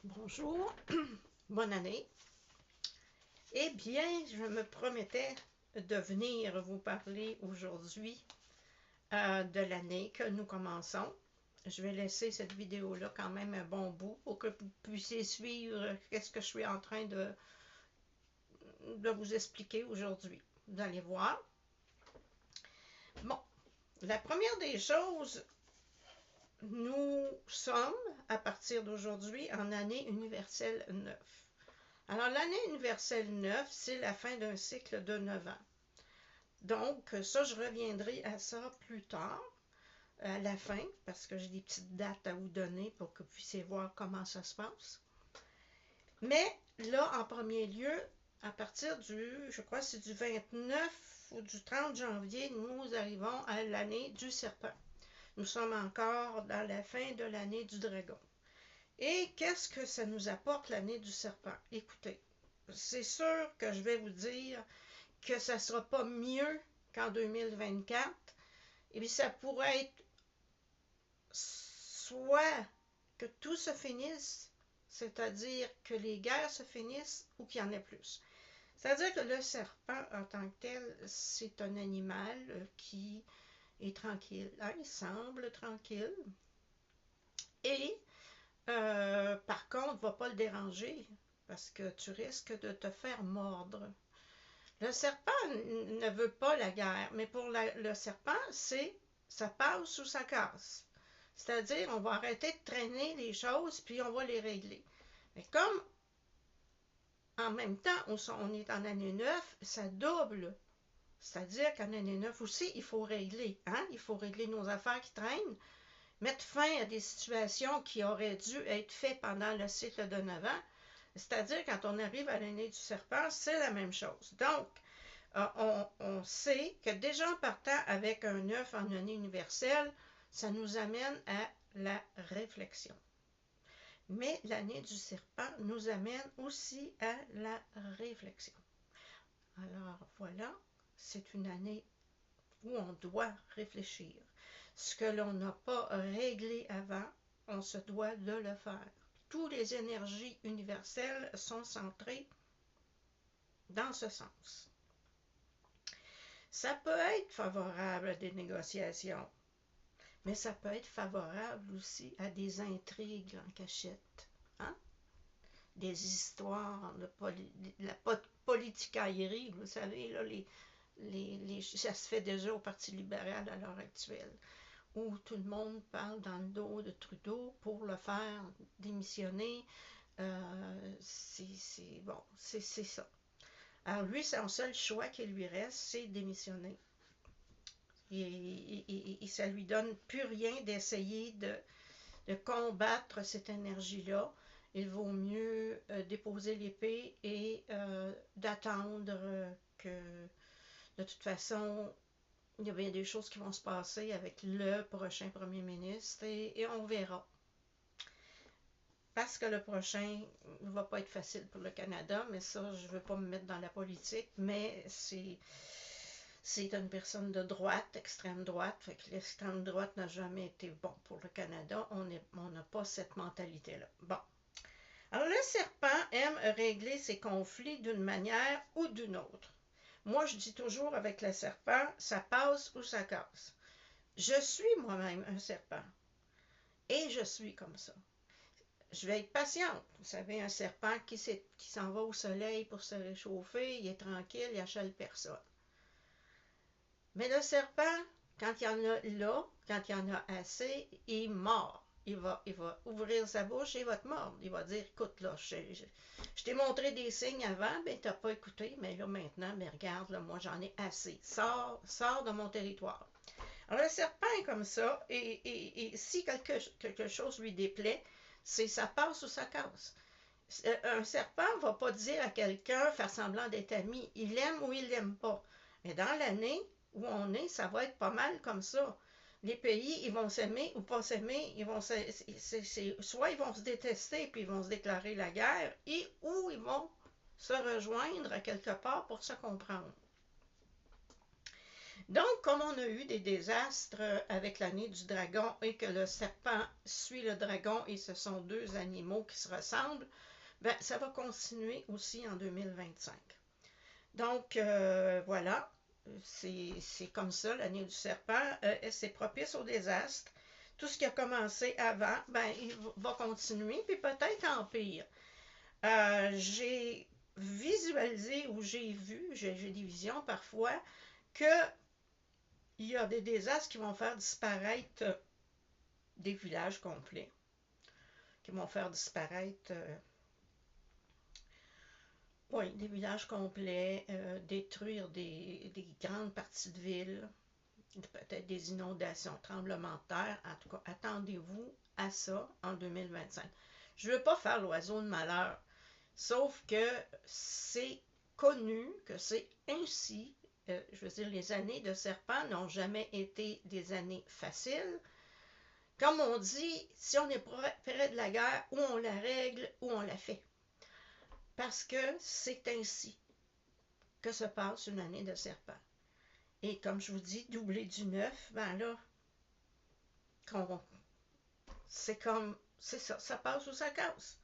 Bonjour, bonne année. Eh bien, je me promettais de venir vous parler aujourd'hui de l'année que nous commençons. Je vais laisser cette vidéo-là quand même un bon bout pour que vous puissiez suivre ce que je suis en train de vous expliquer aujourd'hui. Vous allez voir. Bon, la première des choses, nous sommes, à partir d'aujourd'hui, en année universelle 9. Alors, l'année universelle 9, c'est la fin d'un cycle de 9 ans. Donc, ça, je reviendrai à ça plus tard, à la fin, parce que j'ai des petites dates à vous donner pour que vous puissiez voir comment ça se passe. Mais là, en premier lieu, à partir je crois que c'est du 29 ou du 30 janvier, nous arrivons à l'année du serpent. Nous sommes encore dans la fin de l'année du dragon. Et qu'est-ce que ça nous apporte l'année du serpent? Écoutez, c'est sûr que je vais vous dire que ça ne sera pas mieux qu'en 2024. Et puis ça pourrait être soit que tout se finisse, c'est-à-dire que les guerres se finissent, ou qu'il y en ait plus. C'est-à-dire que le serpent en tant que tel, c'est un animal qui est tranquille. Hein? Il semble tranquille. Et par contre, ne va pas le déranger parce que tu risques de te faire mordre. Le serpent ne veut pas la guerre, mais pour le serpent, c'est ça passe ou ça casse. C'est-à-dire, on va arrêter de traîner les choses, puis on va les régler. Mais comme en même temps, on est en année 9, ça double. C'est-à-dire qu'en année 9 aussi, il faut régler. Hein? Il faut régler nos affaires qui traînent, mettre fin à des situations qui auraient dû être faites pendant le cycle de 9 ans. C'est-à-dire, quand on arrive à l'année du serpent, c'est la même chose. Donc, on sait que déjà en partant avec un 9 en année universelle, ça nous amène à la réflexion. Mais l'année du serpent nous amène aussi à la réflexion. Alors voilà, c'est une année où on doit réfléchir. Ce que l'on n'a pas réglé avant, on se doit de le faire. Toutes les énergies universelles sont centrées dans ce sens. Ça peut être favorable à des négociations, mais ça peut être favorable aussi à des intrigues en cachette. Hein? Des histoires de la politicaillerie, vous savez, là, ça se fait déjà au Parti libéral à l'heure actuelle, où tout le monde parle dans le dos de Trudeau pour le faire démissionner. C'est ça. Alors lui, son seul choix qui lui reste, c'est démissionner. Et ça lui donne plus rien d'essayer de combattre cette énergie-là. Il vaut mieux déposer l'épée et d'attendre que, de toute façon, il y a bien des choses qui vont se passer avec le prochain premier ministre et on verra. Parce que le prochain ne va pas être facile pour le Canada, mais ça, je ne veux pas me mettre dans la politique, mais c'est une personne de droite, extrême droite, fait que l'extrême droite n'a jamais été bon pour le Canada, on n'a pas cette mentalité-là. Bon. Alors le serpent aime régler ses conflits d'une manière ou d'une autre. Moi, je dis toujours avec le serpent, ça passe ou ça casse. Je suis moi-même un serpent. Et je suis comme ça. Je vais être patiente. Vous savez, un serpent qui s'en va au soleil pour se réchauffer, il est tranquille, il n'achale personne. Mais le serpent, quand il y en a là, quand il y en a assez, il mord. Il va ouvrir sa bouche et il va te mordre. Il va dire, écoute, là, je t'ai montré des signes avant, ben t'as pas écouté, mais là maintenant, mais regarde, là, moi j'en ai assez. Sors de mon territoire. Alors le serpent est comme ça, et si quelque chose lui déplaît, c'est ça passe ou ça casse. Un serpent ne va pas dire à quelqu'un, faire semblant d'être ami, il l'aime ou il l'aime pas. Mais dans l'année où on est, ça va être pas mal comme ça. Les pays, ils vont s'aimer ou pas s'aimer, soit ils vont se détester puis ils vont se déclarer la guerre, ou ils vont se rejoindre à quelque part pour se comprendre. Donc, comme on a eu des désastres avec l'année du dragon et que le serpent suit le dragon et ce sont deux animaux qui se ressemblent, ben, ça va continuer aussi en 2025. Donc, voilà, c'est comme ça, l'année du serpent, c'est propice au désastre. Tout ce qui a commencé avant, ben, il va continuer, puis peut-être en pire. J'ai visualisé ou j'ai vu, j'ai des visions parfois, que il y a des désastres qui vont faire disparaître des villages complets, qui vont faire disparaître oui, des villages complets, détruire des grandes parties de villes, peut-être des inondations, tremblements de terre. En tout cas, attendez-vous à ça en 2025. Je ne veux pas faire l'oiseau de malheur, sauf que c'est connu que c'est ainsi. Je veux dire, les années de serpent n'ont jamais été des années faciles. Comme on dit, si on est près de la guerre, ou on la règle, ou on la fait. Parce que c'est ainsi que se passe une année de serpent. Et comme je vous dis, doubler du 9, ben là, c'est comme, c'est ça, ça passe ou ça casse.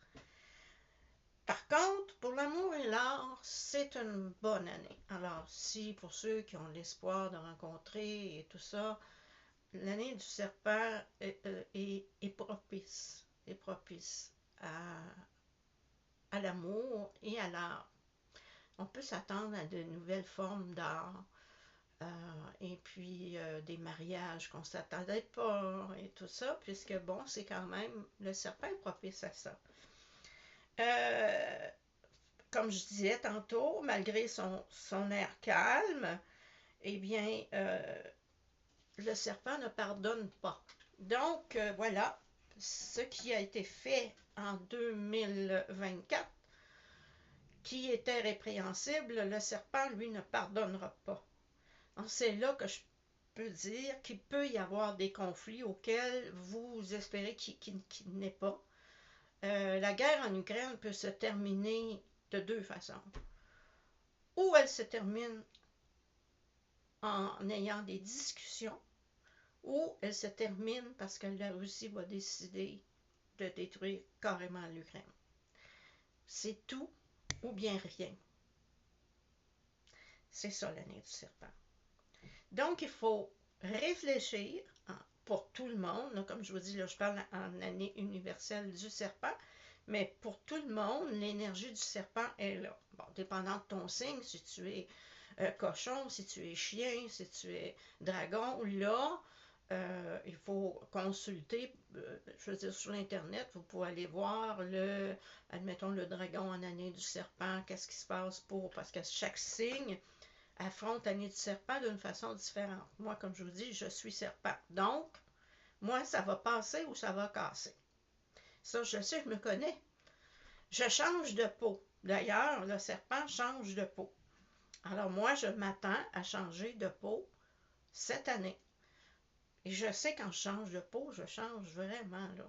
Par contre, pour l'amour et l'art, c'est une bonne année. Alors, si pour ceux qui ont l'espoir de rencontrer et tout ça, l'année du serpent est propice à l'amour et à l'art. On peut s'attendre à de nouvelles formes d'art. Et puis des mariages qu'on ne s'attendait pas et tout ça, puisque bon, c'est quand même, le serpent est propice à ça. Comme je disais tantôt, malgré son air calme, eh bien, le serpent ne pardonne pas. Donc, voilà, ce qui a été fait en 2024, qui était répréhensible, le serpent, lui, ne pardonnera pas. C'est là que je peux dire qu'il peut y avoir des conflits auxquels vous espérez qu'il n'ait pas. La guerre en Ukraine peut se terminer de deux façons. Ou elle se termine en ayant des discussions, ou elle se termine parce que la Russie va décider de détruire carrément l'Ukraine. C'est tout ou bien rien. C'est ça l'année du serpent. Donc, il faut réfléchir pour tout le monde. Là, comme je vous dis, là, je parle en année universelle du serpent, mais pour tout le monde, l'énergie du serpent est là. Bon, dépendant de ton signe, si tu es cochon, si tu es chien, si tu es dragon, là, il faut consulter, je veux dire, sur Internet, vous pouvez aller voir admettons, le dragon en année du serpent, qu'est-ce qui se passe parce que chaque signe affronte l'année du serpent d'une façon différente. Moi, comme je vous dis, je suis serpent. Donc, moi, ça va passer ou ça va casser. Ça, je sais, je me connais. Je change de peau. D'ailleurs, le serpent change de peau. Alors, moi, je m'attends à changer de peau cette année. Et je sais quand je change de peau, je change vraiment, là.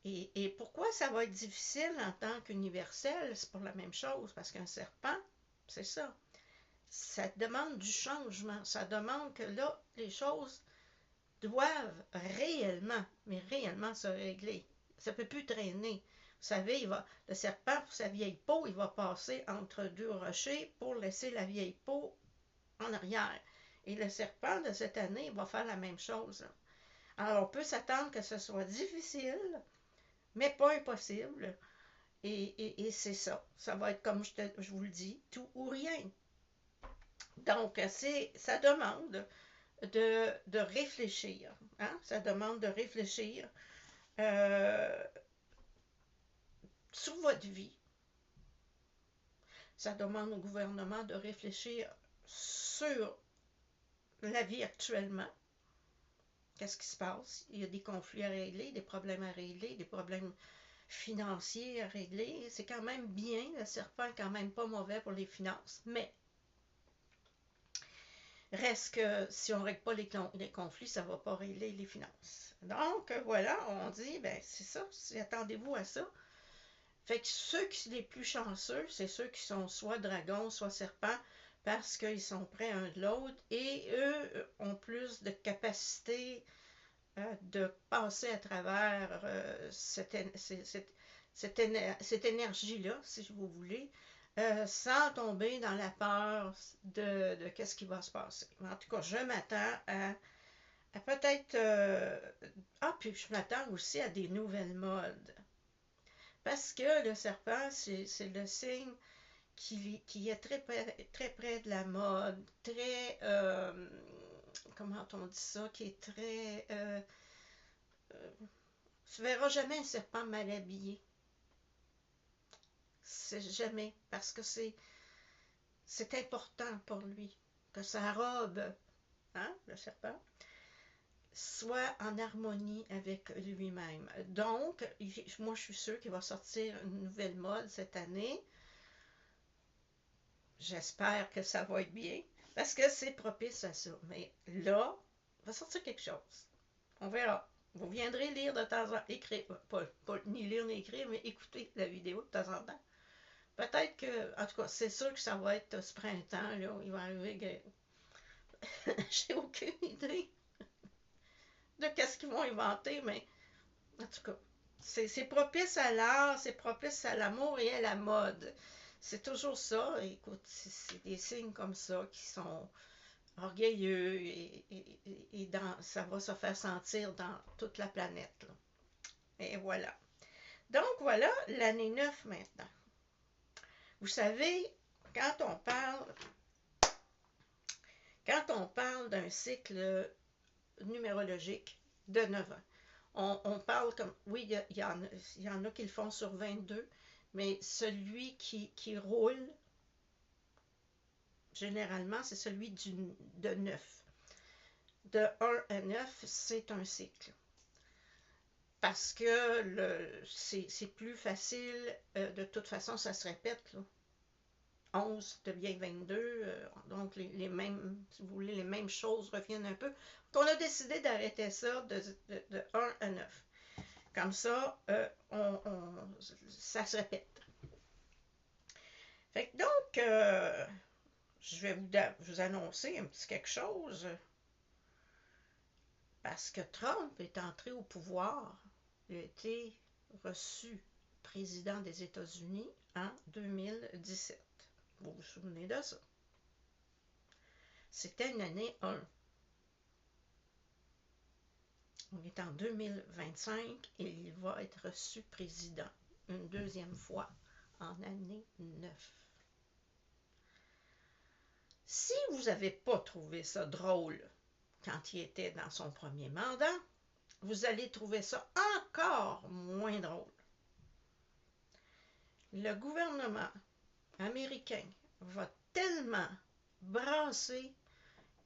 Et pourquoi ça va être difficile en tant qu'universel? C'est pour la même chose, parce qu'un serpent, c'est ça. Ça demande du changement. Ça demande que là, les choses doivent réellement, mais réellement se régler. Ça ne peut plus traîner. Vous savez, le serpent, pour sa vieille peau, il va passer entre deux rochers pour laisser la vieille peau en arrière. Et le serpent de cette année, il va faire la même chose. Alors, on peut s'attendre que ce soit difficile, mais pas impossible. Et c'est ça. Ça va être, comme je vous le dis, tout ou rien. Donc, ça demande de réfléchir. Hein? Ça demande de réfléchir sur votre vie. Ça demande au gouvernement de réfléchir sur la vie actuellement. Qu'est-ce qui se passe? Il y a des conflits à régler, des problèmes à régler, des problèmes financiers à régler. C'est quand même bien. Le serpent est quand même pas mauvais pour les finances, mais reste que si on ne règle pas les conflits, ça ne va pas régler les finances. Donc, voilà, on dit, ben c'est ça, attendez-vous à ça. Fait que ceux qui sont les plus chanceux, c'est ceux qui sont soit dragons, soit serpents, parce qu'ils sont près un de l'autre et eux ont plus de capacité de passer à travers cette énergie-là, si vous voulez, sans tomber dans la peur de qu'est-ce qui va se passer. En tout cas, je m'attends à peut-être... puis je m'attends aussi à des nouvelles modes. Parce que le serpent, c'est le signe qui est très près de la mode, très... comment on dit ça? Qui est très... tu verras jamais un serpent mal habillé. C'est jamais. Parce que c'est important pour lui que sa robe, hein, le serpent, soit en harmonie avec lui-même. Donc, moi, je suis sûre qu'il va sortir une nouvelle mode cette année. J'espère que ça va être bien, parce que c'est propice à ça. Mais là, il va sortir quelque chose. On verra. Vous viendrez lire de temps en temps, écrire, pas ni lire ni écrire, mais écouter la vidéo de temps en temps. Peut-être que, en tout cas, c'est sûr que ça va être ce printemps, là, il va arriver que j'ai aucune idée de qu'est-ce qu'ils vont inventer, mais en tout cas, c'est propice à l'art, c'est propice à l'amour et à la mode. C'est toujours ça. Écoute, c'est des signes comme ça qui sont orgueilleux et ça va se faire sentir dans toute la planète, là. Et voilà. Donc voilà l'année 9 maintenant. Vous savez, quand on parle d'un cycle numérologique de 9 ans, on parle comme, oui, il y en a qui le font sur 22, mais celui qui roule, généralement, c'est celui de 9. De 1 à 9, c'est un cycle. Parce que c'est plus facile, de toute façon, ça se répète, là. 11 devient 22, donc les mêmes, si vous voulez, les mêmes choses reviennent un peu. Donc on a décidé d'arrêter ça de 1 à 9. Comme ça, ça se répète. Fait que donc, je vais vous annoncer un petit quelque chose. Parce que Trump est entré au pouvoir, il a été reçu président des États-Unis en 2017. Vous vous souvenez de ça? C'était une année 1. On est en 2025 et il va être reçu président une deuxième fois en année 9. Si vous n'avez pas trouvé ça drôle quand il était dans son premier mandat, vous allez trouver ça encore moins drôle. Le gouvernement américain va tellement brasser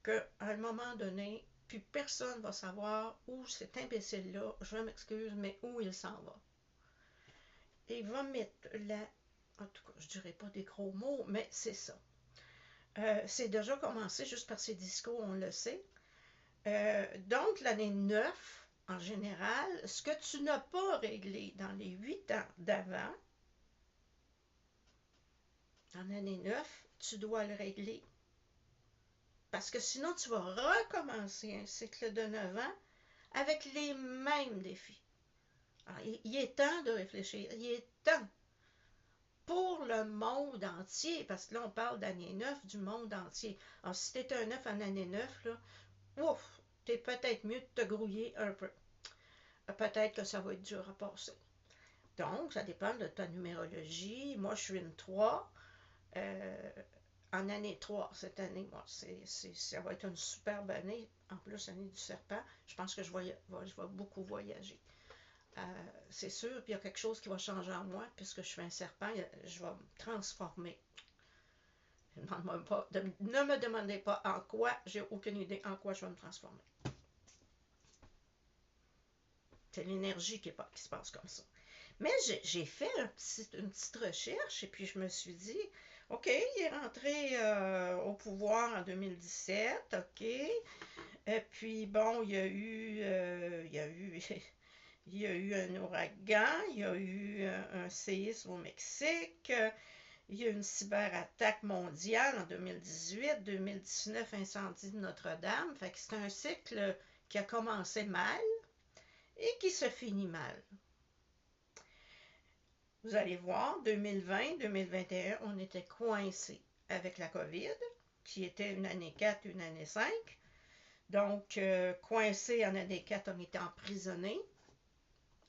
qu'à un moment donné, plus personne ne va savoir où cet imbécile-là, je m'excuse, mais où il s'en va. Il va mettre en tout cas, je ne dirais pas des gros mots, mais c'est ça. C'est déjà commencé juste par ses discours, on le sait. Donc, l'année 9, en général, ce que tu n'as pas réglé dans les 8 ans d'avant, en année 9, tu dois le régler. Parce que sinon, tu vas recommencer un cycle de 9 ans avec les mêmes défis. Alors, il est temps de réfléchir. Il est temps pour le monde entier, parce que là, on parle d'année 9 du monde entier. Alors, si tu es un 9 en année 9, là, ouf, t'es peut-être mieux de te grouiller un peu. Peut-être que ça va être dur à passer. Donc, ça dépend de ta numérologie. Moi, je suis une 3. En année 3, cette année, moi, ça va être une superbe année. En plus, l'année du serpent, je pense que je vais beaucoup voyager. C'est sûr, puis il y a quelque chose qui va changer en moi, puisque je suis un serpent, je vais me transformer. Ne me demandez pas en quoi, j'ai aucune idée en quoi je vais me transformer. C'est l'énergie qui se passe comme ça. Mais j'ai fait une petite recherche et puis je me suis dit, OK, il est rentré au pouvoir en 2017, OK. Et puis bon, il y a eu il y a eu un ouragan, il y a eu un séisme au Mexique, Il y a une cyberattaque mondiale en 2018, 2019, incendie de Notre-Dame. Fait que c'est un cycle qui a commencé mal et qui se finit mal. Vous allez voir, 2020, 2021, on était coincés avec la COVID, qui était une année 4, une année 5. Donc, coincés en année 4, on était emprisonnés.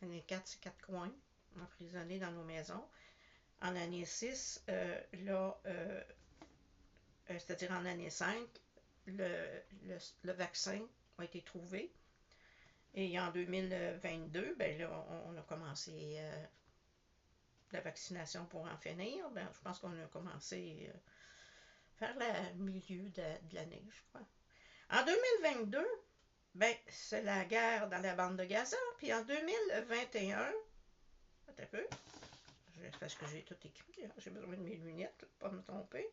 Année 4, c'est 4 coins, emprisonnés dans nos maisons. En année 6, c'est-à-dire en année 5, le vaccin a été trouvé. Et en 2022, ben là, on a commencé la vaccination pour en finir. Ben, je pense qu'on a commencé vers le milieu de l'année, je crois. En 2022, ben, c'est la guerre dans la bande de Gaza. Puis en 2021, un peu, parce que j'ai tout écrit, hein, j'ai besoin de mes lunettes pour ne pas me tromper.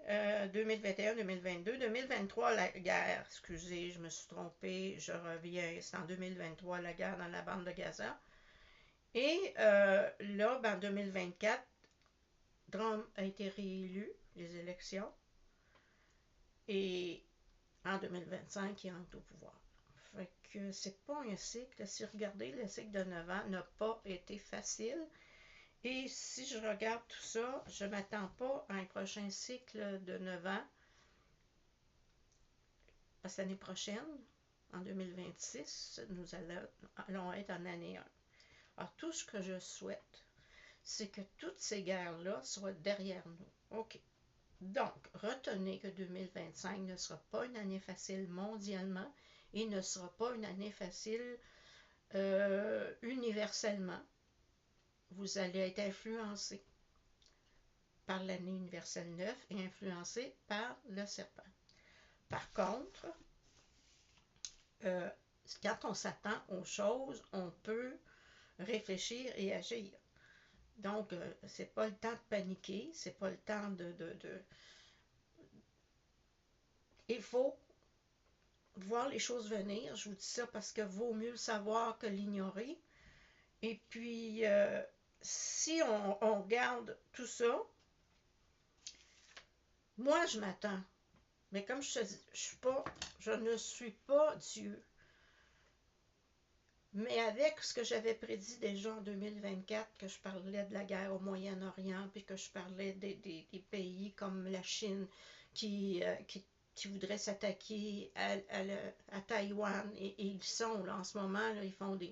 2021, 2022, 2023, la guerre, excusez, je me suis trompée, je reviens, c'est en 2023, la guerre dans la bande de Gaza. Et là, ben, en 2024, Trump a été réélu, les élections, et en 2025, il entre au pouvoir. Fait que c'est pas un cycle, si vous regardez, le cycle de 9 ans n'a pas été facile. Et si je regarde tout ça, je ne m'attends pas à un prochain cycle de 9 ans. Parce que l'année prochaine, en 2026, nous allons être en année 1. Alors, tout ce que je souhaite, c'est que toutes ces guerres-là soient derrière nous. OK. Donc, retenez que 2025 ne sera pas une année facile mondialement et ne sera pas une année facile universellement. Vous allez être influencé par l'année universelle 9 et influencé par le serpent. Par contre, quand on s'attend aux choses, on peut réfléchir et agir. Donc, c'est pas le temps de paniquer, c'est pas le temps de... Il faut voir les choses venir. Je vous dis ça parce que vaut mieux le savoir que l'ignorer. Et puis, si on regarde tout ça, moi, je m'attends. Mais comme je te dis, je ne suis pas Dieu. Mais avec ce que j'avais prédit déjà en 2024, que je parlais de la guerre au Moyen-Orient, puis que je parlais des pays comme la Chine qui voudraient s'attaquer à Taïwan, et ils sont là en ce moment, là, ils font de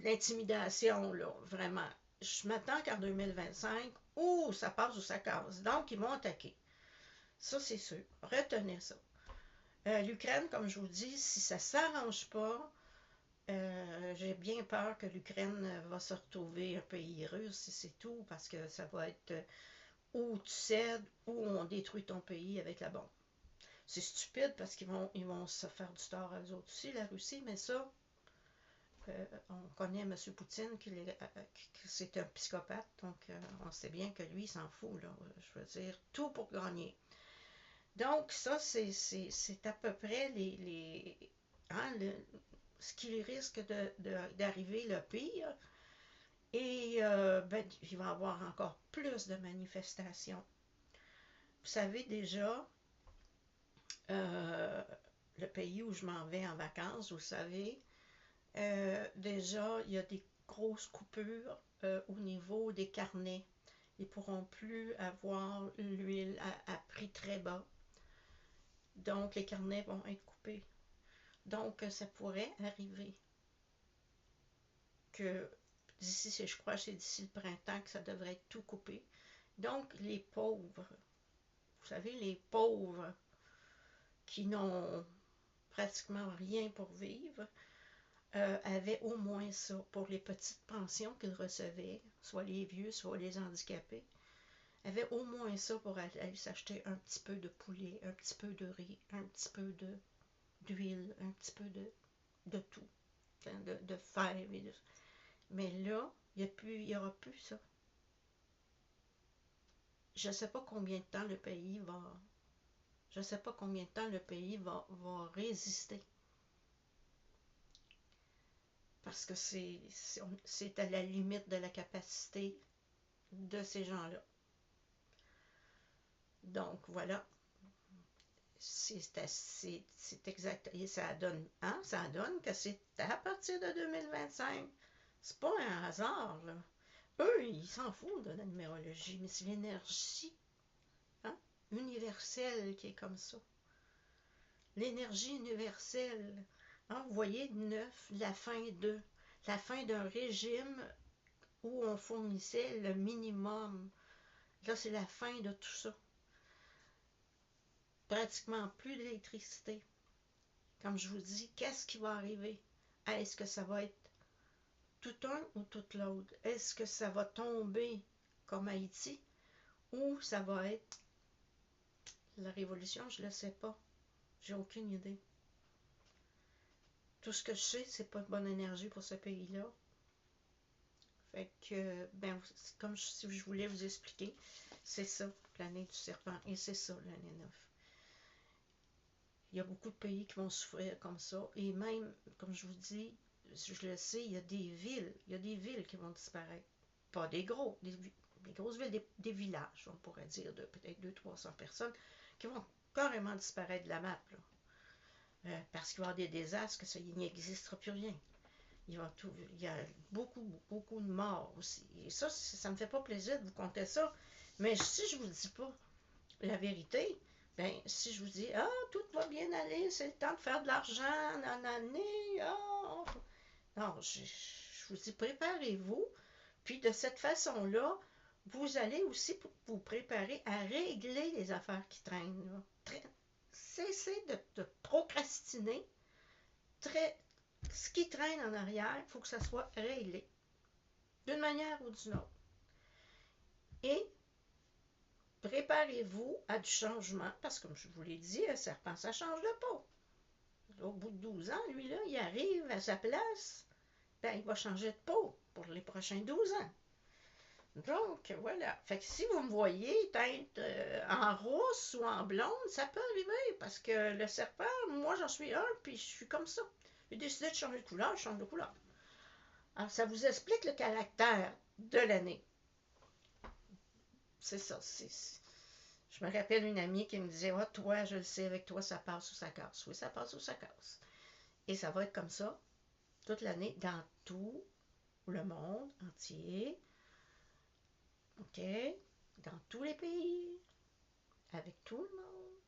l'intimidation, là, vraiment. Je m'attends qu'en 2025, ça passe ou ça casse. Donc, ils vont attaquer. Ça, c'est sûr. Retenez ça. L'Ukraine, comme je vous dis, si ça ne s'arrange pas, j'ai bien peur que l'Ukraine va se retrouver un pays russe, et c'est tout, parce que ça va être ou tu cèdes ou on détruit ton pays avec la bombe. C'est stupide parce qu'ils vont se faire du tort à eux autres aussi, la Russie, mais ça, on connaît M. Poutine que c'est un psychopathe, donc on sait bien que lui, il s'en fout, là, je veux dire, tout pour gagner. Donc ça, c'est à peu près ce qui risque d'arriver le pire. Et ben, il va y avoir encore plus de manifestations. Vous savez déjà, le pays où je m'en vais en vacances, vous savez, déjà, il y a des grosses coupures au niveau des carnets. Ils ne pourront plus avoir l'huile à prix très bas. Donc, les carnets vont être coupés. Donc, ça pourrait arriver que d'ici, je crois, c'est d'ici le printemps que ça devrait être tout coupé. Donc, les pauvres, vous savez, les pauvres qui n'ont pratiquement rien pour vivre, avaient au moins ça pour les petites pensions qu'ils recevaient, soit les vieux, soit les handicapés, avaient au moins ça pour aller s'acheter un petit peu de poulet, un petit peu de riz, un petit peu d'huile, un petit peu de tout, de fèves. Mais là, il n'y aura plus ça. Je ne sais pas combien de temps le pays va résister. Parce que c'est à la limite de la capacité de ces gens-là. Donc, voilà. C'est exact. Et ça donne que c'est à partir de 2025. C'est pas un hasard, là. Eux, ils s'en foutent de la numérologie, mais c'est l'énergie, hein, universelle qui est comme ça. L'énergie universelle. Hein, vous voyez, 9, la fin d'un régime où on fournissait le minimum. Là, c'est la fin de tout ça. Pratiquement plus d'électricité. Comme je vous dis, qu'est-ce qui va arriver? Est-ce que ça va être tout un ou tout l'autre? Est-ce que ça va tomber comme Haïti ou ça va être la révolution? Je ne le sais pas. J'ai aucune idée. Tout ce que je sais, c'est pas de bonne énergie pour ce pays-là. Fait que, ben, comme je voulais vous expliquer, c'est ça, l'année du serpent. Et c'est ça, l'année 9. Il y a beaucoup de pays qui vont souffrir comme ça. Et même, comme je vous dis, je le sais, il y a des villes qui vont disparaître. Pas des grosses villes, des villages, on pourrait dire, de peut-être 200-300 personnes, qui vont carrément disparaître de la map, là. Parce qu'il va y avoir des désastres, que ça, il n'existera plus rien. Il y a beaucoup, beaucoup de morts aussi. Et ça me fait pas plaisir de vous conter ça. Mais si je vous dis pas la vérité, ben, si je vous dis, ah, tout va bien aller, c'est le temps de faire de l'argent, nanani, ah. Non, je vous dis, préparez-vous. Puis de cette façon-là, vous allez aussi vous préparer à régler les affaires qui traînent. Cessez de procrastiner. Ce qui traîne en arrière, il faut que ça soit réglé, d'une manière ou d'une autre. Et préparez-vous à du changement, parce que comme je vous l'ai dit, un serpent, ça change de peau. Au bout de 12 ans, lui, là, il arrive à sa place, ben, il va changer de peau pour les prochains 12 ans. Donc, voilà. Fait que si vous me voyez être en rousse ou en blonde, ça peut arriver, parce que le serpent, moi, j'en suis un, puis je suis comme ça. J'ai décidé de changer de couleur, je change de couleur. Alors, ça vous explique le caractère de l'année. C'est ça. Je me rappelle une amie qui me disait, oh, toi, je le sais, avec toi, ça passe ou ça casse. Oui, ça passe ou ça casse. Et ça va être comme ça toute l'année dans tout le monde entier. OK? Dans tous les pays, avec tout le monde,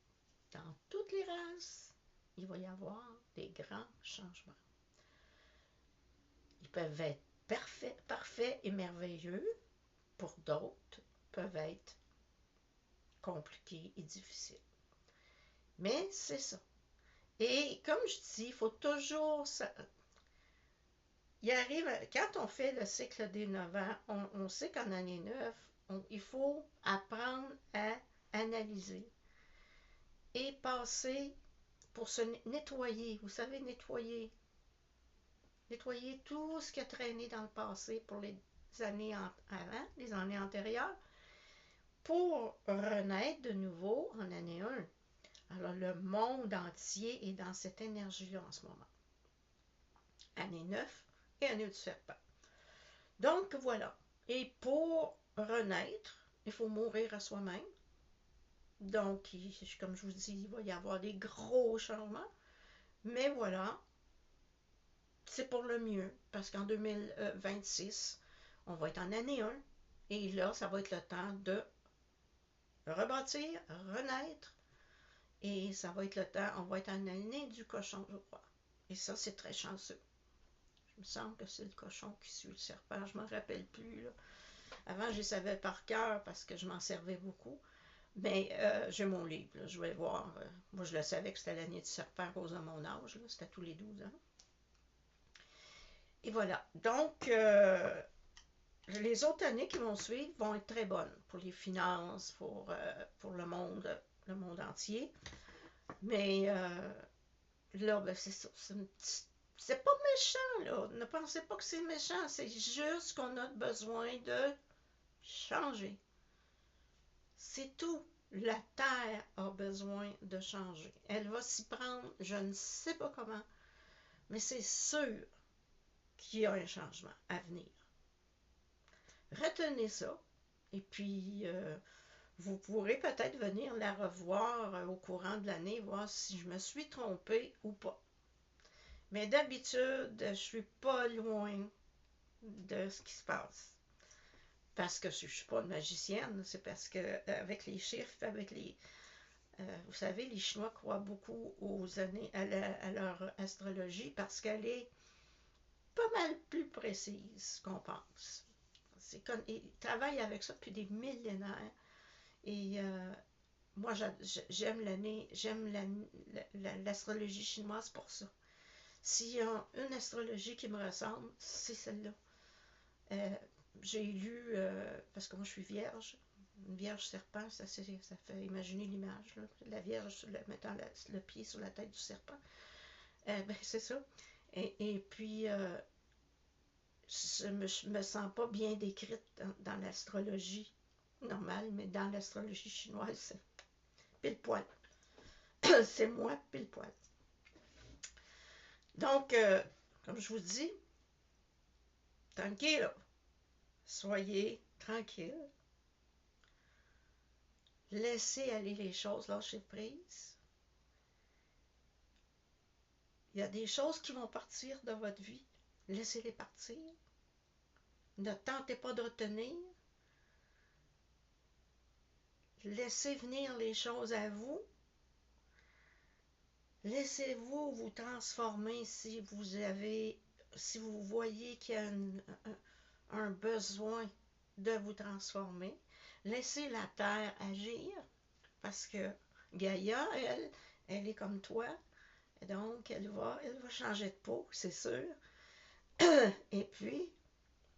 dans toutes les races, il va y avoir des grands changements. Ils peuvent être parfaits et merveilleux. Pour d'autres, peuvent être compliqués et difficiles. Mais c'est ça. Et comme je dis, il faut toujours... Il arrive, quand on fait le cycle des 9 ans, on sait qu'en année 9, il faut apprendre à analyser et passer pour se nettoyer. Vous savez, nettoyer tout ce qui a traîné dans le passé pour les années avant, les années antérieures, pour renaître de nouveau en année 1. Alors, le monde entier est dans cette énergie-là en ce moment. Année 9 et année du serpent. Donc, voilà. Et pour renaître, il faut mourir à soi-même. Donc, comme je vous dis, il va y avoir des gros changements. Mais voilà, c'est pour le mieux. Parce qu'en 2026, on va être en année 1. Et là, ça va être le temps de rebâtir, renaître. Et ça va être le temps, on va être en année du cochon, je crois. Et ça, c'est très chanceux. Il me semble que c'est le cochon qui suit le serpent, je ne m'en rappelle plus, là. Avant, je savais par cœur parce que je m'en servais beaucoup. Mais j'ai mon livre, là, je vais voir. Moi, je le savais que c'était l'année du serpent à cause de mon âge. C'était tous les 12 ans. Et voilà. Donc, les autres années qui vont suivre vont être très bonnes pour les finances, pour le monde entier. Mais là, ben, c'est ça. C'est pas méchant, là. Ne pensez pas que c'est méchant. C'est juste qu'on a besoin de changer. C'est tout. La Terre a besoin de changer. Elle va s'y prendre, je ne sais pas comment, mais c'est sûr qu'il y a un changement à venir. Retenez ça. Et puis, vous pourrez peut-être venir la revoir au courant de l'année, voir si je me suis trompée ou pas. Mais d'habitude, je suis pas loin de ce qui se passe. Parce que je suis pas une magicienne, c'est parce que avec les chiffres, avec les... vous savez, les Chinois croient beaucoup aux années, à leur astrologie parce qu'elle est pas mal plus précise qu'on pense. Ils travaillent avec ça depuis des millénaires. Et moi, j'aime l'année, j'aime l'astrologie chinoise pour ça. S'il y a une astrologie qui me ressemble, c'est celle-là. J'ai lu, parce que moi je suis vierge, une vierge serpent, ça fait imaginer l'image, la vierge mettant le pied sur la tête du serpent. Ben, c'est ça. Et puis, je me sens pas bien décrite dans l'astrologie normale, mais dans l'astrologie chinoise, c'est pile poil. C'est moi pile poil. Donc, comme je vous dis, tranquille, soyez tranquille. Laissez aller les choses, lâchez prise. Il y a des choses qui vont partir de votre vie. Laissez-les partir. Ne tentez pas de retenir. Laissez venir les choses à vous. Laissez-vous vous transformer si vous voyez qu'il y a un besoin de vous transformer. Laissez la terre agir parce que Gaïa, elle est comme toi. Donc, elle va changer de peau, c'est sûr. Et puis,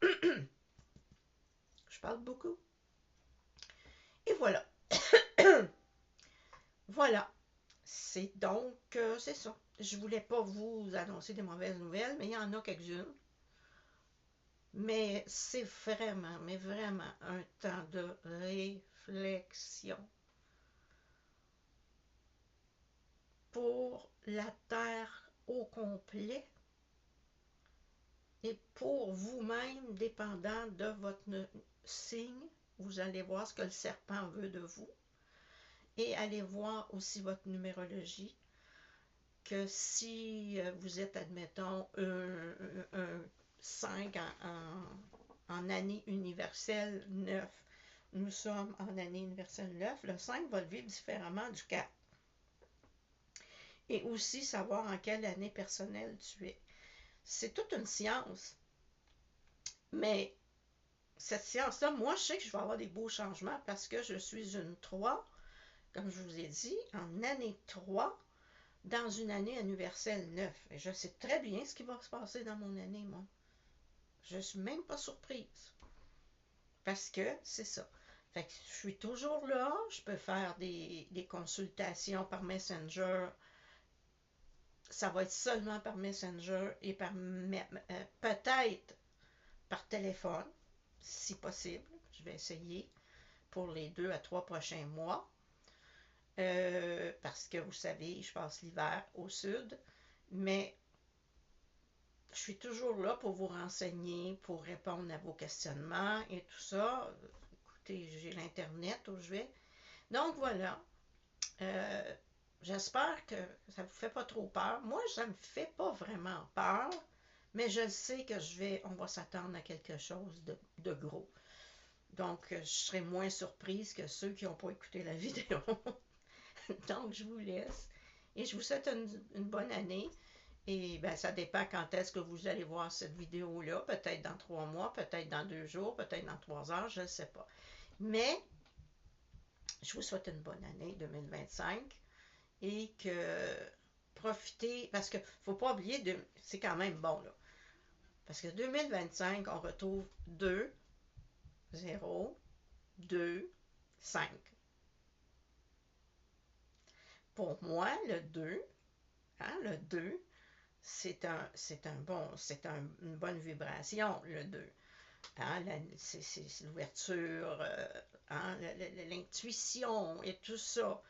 je parle beaucoup. Et voilà. Voilà. C'est donc, c'est ça. Je voulais pas vous annoncer des mauvaises nouvelles, mais il y en a quelques-unes. Mais c'est vraiment, mais vraiment un temps de réflexion pour la Terre au complet et pour vous-même, dépendant de votre signe. Vous allez voir ce que le serpent veut de vous. Et allez voir aussi votre numérologie, que si vous êtes, admettons, un 5 en année universelle 9, nous sommes en année universelle 9, le 5 va le vivre différemment du 4. Et aussi savoir en quelle année personnelle tu es. C'est toute une science. Mais cette science-là, moi, je sais que je vais avoir des beaux changements parce que je suis une 3, comme je vous ai dit, en année 3, dans une année universelle 9. Et je sais très bien ce qui va se passer dans mon année, moi. Je ne suis même pas surprise. Parce que c'est ça. Fait que je suis toujours là. Je peux faire des consultations par Messenger. Ça va être seulement par Messenger et peut-être par téléphone, si possible. Je vais essayer pour les 2 à 3 prochains mois. Parce que vous savez, je passe l'hiver au sud. Mais je suis toujours là pour vous renseigner, pour répondre à vos questionnements et tout ça. Écoutez, j'ai l'Internet où je vais. Donc voilà. J'espère que ça ne vous fait pas trop peur. Moi, ça ne me fait pas vraiment peur, mais je sais que on va s'attendre à quelque chose de gros. Donc, je serai moins surprise que ceux qui n'ont pas écouté la vidéo. Donc, je vous laisse. Et je vous souhaite une bonne année. Et ben, ça dépend quand est-ce que vous allez voir cette vidéo-là. Peut-être dans 3 mois, peut-être dans 2 jours, peut-être dans 3 heures, je ne sais pas. Mais, je vous souhaite une bonne année 2025 et que profitez, parce qu'il ne faut pas oublier, c'est quand même bon, là. Parce que 2025, on retrouve 2, 0, 2, 5. Pour moi, le 2, le 2, c'est une bonne vibration, le 2. Hein, c'est l'ouverture, l'intuition et tout ça.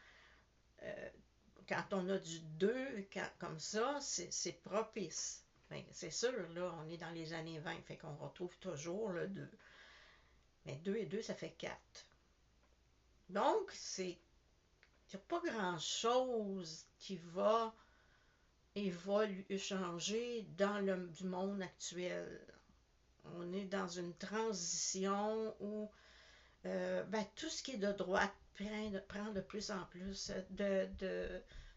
Quand on a du 2 comme ça, c'est propice. Ben, c'est sûr, là, on est dans les années 20, fait qu'on retrouve toujours le 2. Mais 2 et 2, ça fait 4. Donc, il n'y a pas grand-chose qui va changer dans du monde actuel. On est dans une transition où tout ce qui est de droite prend de plus en plus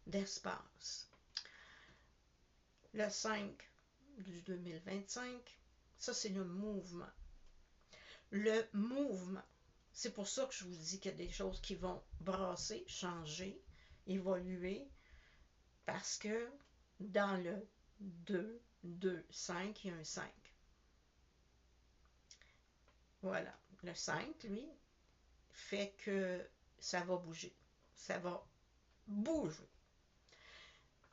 d'espace. Le 5 du 2025, ça c'est le mouvement. Le mouvement. C'est pour ça que je vous dis qu'il y a des choses qui vont brasser, changer, évoluer, parce que dans le 2, 2, 5, il y a un 5. Voilà. Le 5, lui, fait que ça va bouger. Ça va bouger.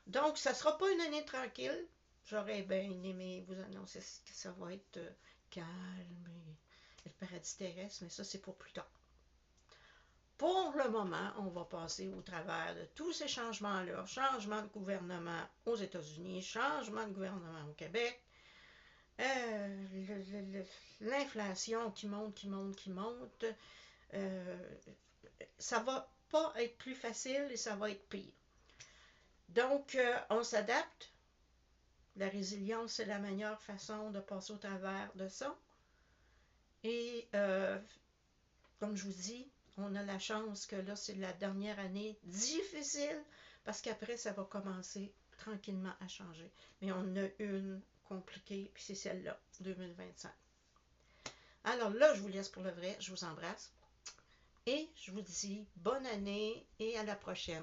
Donc, ça ne sera pas une année tranquille. J'aurais bien aimé vous annoncer que ça va être calme et le paradis terrestre, mais ça, c'est pour plus tard. Pour le moment, on va passer au travers de tous ces changements-là. Changement de gouvernement aux États-Unis, changement de gouvernement au Québec, l'inflation qui monte, qui monte, qui monte. Ça va pas être plus facile et ça va être pire. Donc, on s'adapte. La résilience, c'est la meilleure façon de passer au travers de ça. Et comme je vous dis, on a la chance que là, c'est la dernière année difficile parce qu'après, ça va commencer tranquillement à changer. Mais on a une compliquée, puis c'est celle-là, 2025. Alors là, je vous laisse pour le vrai. Je vous embrasse. Et je vous dis bonne année et à la prochaine.